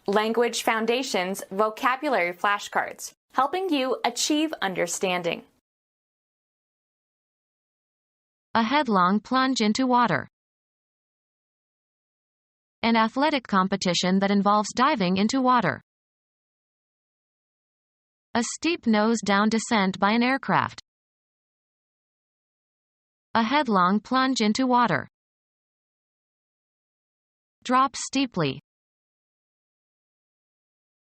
Language Foundations Vocabulary Flashcards, helping you achieve understanding. A headlong plunge into water. An athletic competition that involves diving into water. A steep nose-down descent by an aircraft. A headlong plunge into water. Drop steeply.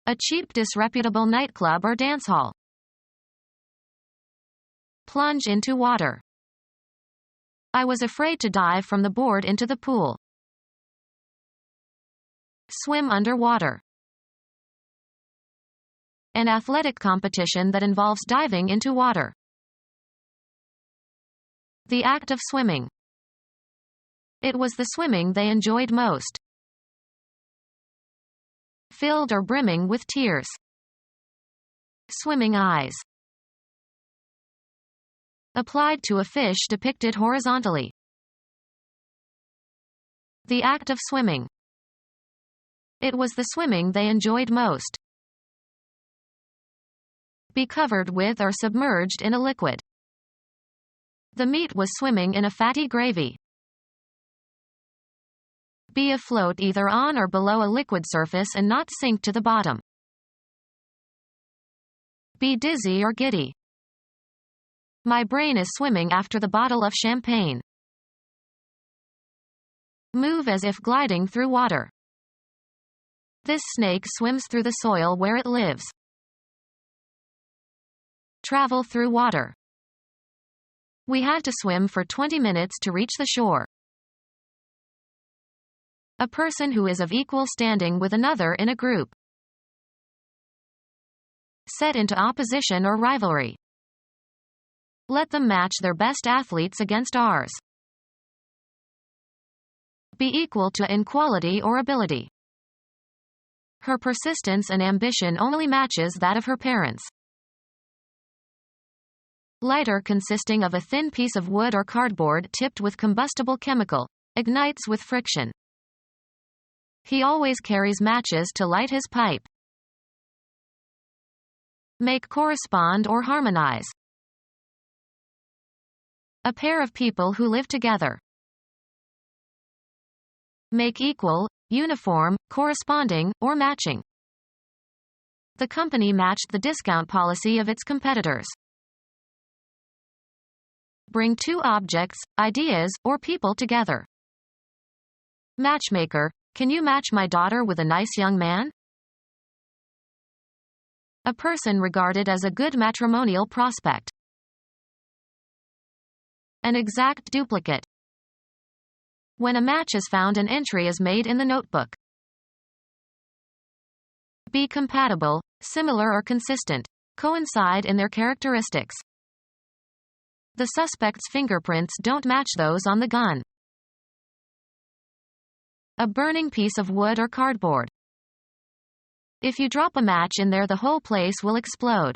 A cheap, disreputable nightclub or dance hall. Plunge into water. I was afraid to dive from the board into the pool. Swim underwater. An athletic competition that involves diving into water. The act of swimming. It was the swimming they enjoyed most. Filled or brimming with tears. Swimming eyes. Applied to a fish depicted horizontally. The act of swimming. It was the swimming they enjoyed most. Be covered with or submerged in a liquid. The meat was swimming in a fatty gravy. Be afloat either on or below a liquid surface and not sink to the bottom. Be dizzy or giddy. My brain is swimming after the bottle of champagne. Move as if gliding through water. This snake swims through the soil where it lives. Travel through water. We had to swim for 20 minutes to reach the shore. A person who is of equal standing with another in a group. Set into opposition or rivalry. Let them match their best athletes against ours. Be equal to in quality or ability. Her persistence and ambition only matches that of her parents. Lighter, consisting of a thin piece of wood or cardboard tipped with combustible chemical, ignites with friction. He always carries matches to light his pipe. Make correspond or harmonize. A pair of people who live together. Make equal, uniform, corresponding, or matching. The company matched the discount policy of its competitors. Bring two objects, ideas, or people together. Matchmaker, can you match my daughter with a nice young man? A person regarded as a good matrimonial prospect. An exact duplicate. When a match is found, an entry is made in the notebook. Be compatible, similar or consistent. Coincide in their characteristics. The suspect's fingerprints don't match those on the gun. A burning piece of wood or cardboard. If you drop a match in there, the whole place will explode.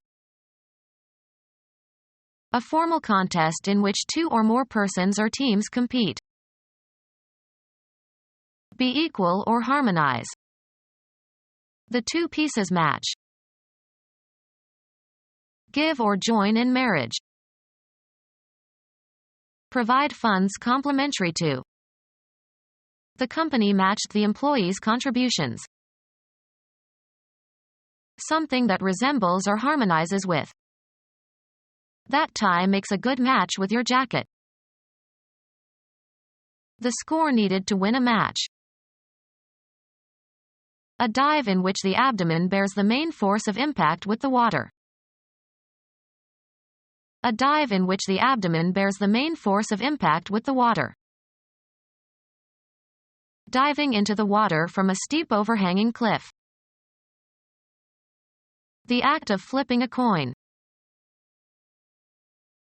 A formal contest in which two or more persons or teams compete. Be equal or harmonize. The two pieces match. Give or join in marriage. Provide funds complementary to. The company matched the employees' contributions. Something that resembles or harmonizes with. That tie makes a good match with your jacket. The score needed to win a match. A dive in which the abdomen bears the main force of impact with the water. A dive in which the abdomen bears the main force of impact with the water. Diving into the water from a steep overhanging cliff. The act of flipping a coin.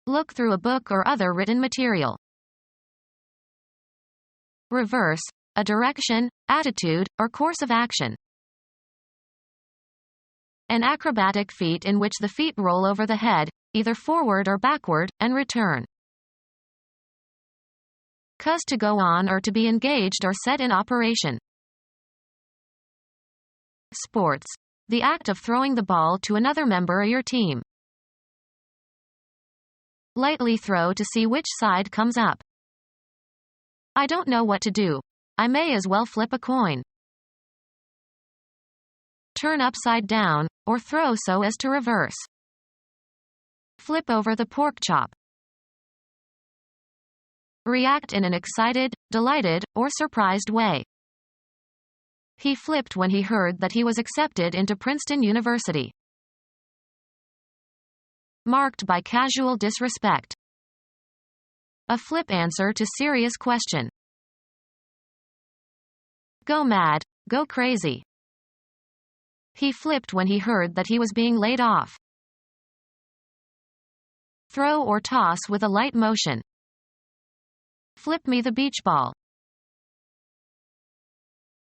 Look through a book or other written material. Reverse, a direction, attitude, or course of action. An acrobatic feat in which the feet roll over the head, either forward or backward, and return. Cause to go on or to be engaged or set in operation. sports, the act of throwing the ball to another member of your team. Lightly throw to see which side comes up. I don't know what to do. I may as well flip a coin. Turn upside down, or throw so as to reverse. Flip over the pork chop. React in an excited, delighted, or surprised way. He flipped when he heard that he was accepted into Princeton University. Marked by casual disrespect. A flip answer to serious question. Go mad, go crazy. He flipped when he heard that he was being laid off. Throw or toss with a light motion. Flip me the beach ball.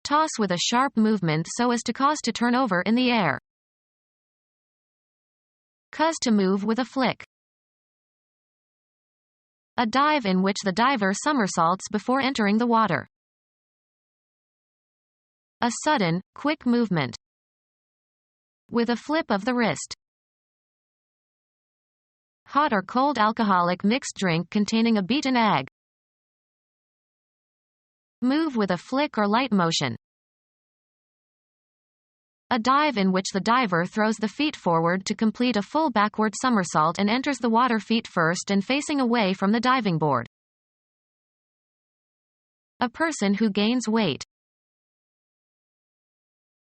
Toss with a sharp movement so as to cause to turn over in the air. Cause to move with a flick. A dive in which the diver somersaults before entering the water. A sudden, quick movement. With a flip of the wrist. Hot or cold alcoholic mixed drink containing a beaten egg. Move with a flick or light motion. A dive in which the diver throws the feet forward to complete a full backward somersault and enters the water feet first and facing away from the diving board. A person who gains weight.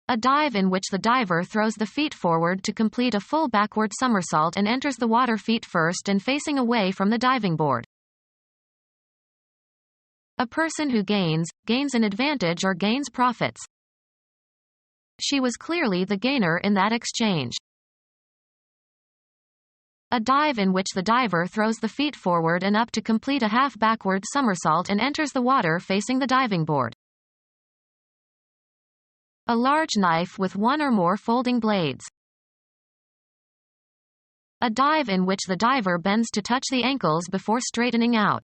A dive in which the diver throws the feet forward to complete a full backward somersault and enters the water feet first and facing away from the diving board. A person who gains an advantage or gains profits. She was clearly the gainer in that exchange. A dive in which the diver throws the feet forward and up to complete a half backward somersault and enters the water facing the diving board. A large knife with one or more folding blades. A dive in which the diver bends to touch the ankles before straightening out.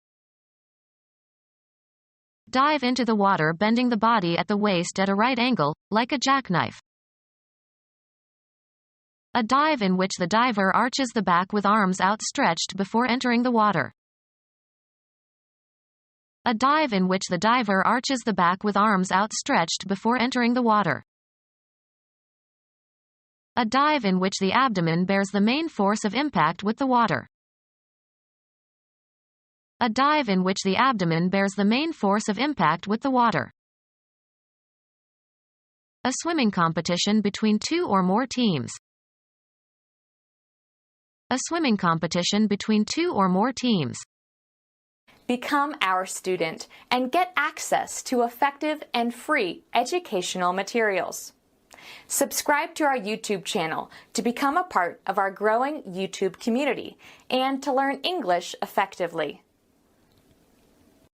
Dive into the water bending the body at the waist at a right angle, like a jackknife. A dive in which the diver arches the back with arms outstretched before entering the water. A dive in which the diver arches the back with arms outstretched before entering the water. A dive in which the abdomen bears the main force of impact with the water. A dive in which the abdomen bears the main force of impact with the water. A swimming competition between two or more teams. A swimming competition between two or more teams. Become our student and get access to effective and free educational materials. Subscribe to our YouTube channel to become a part of our growing YouTube community and to learn English effectively.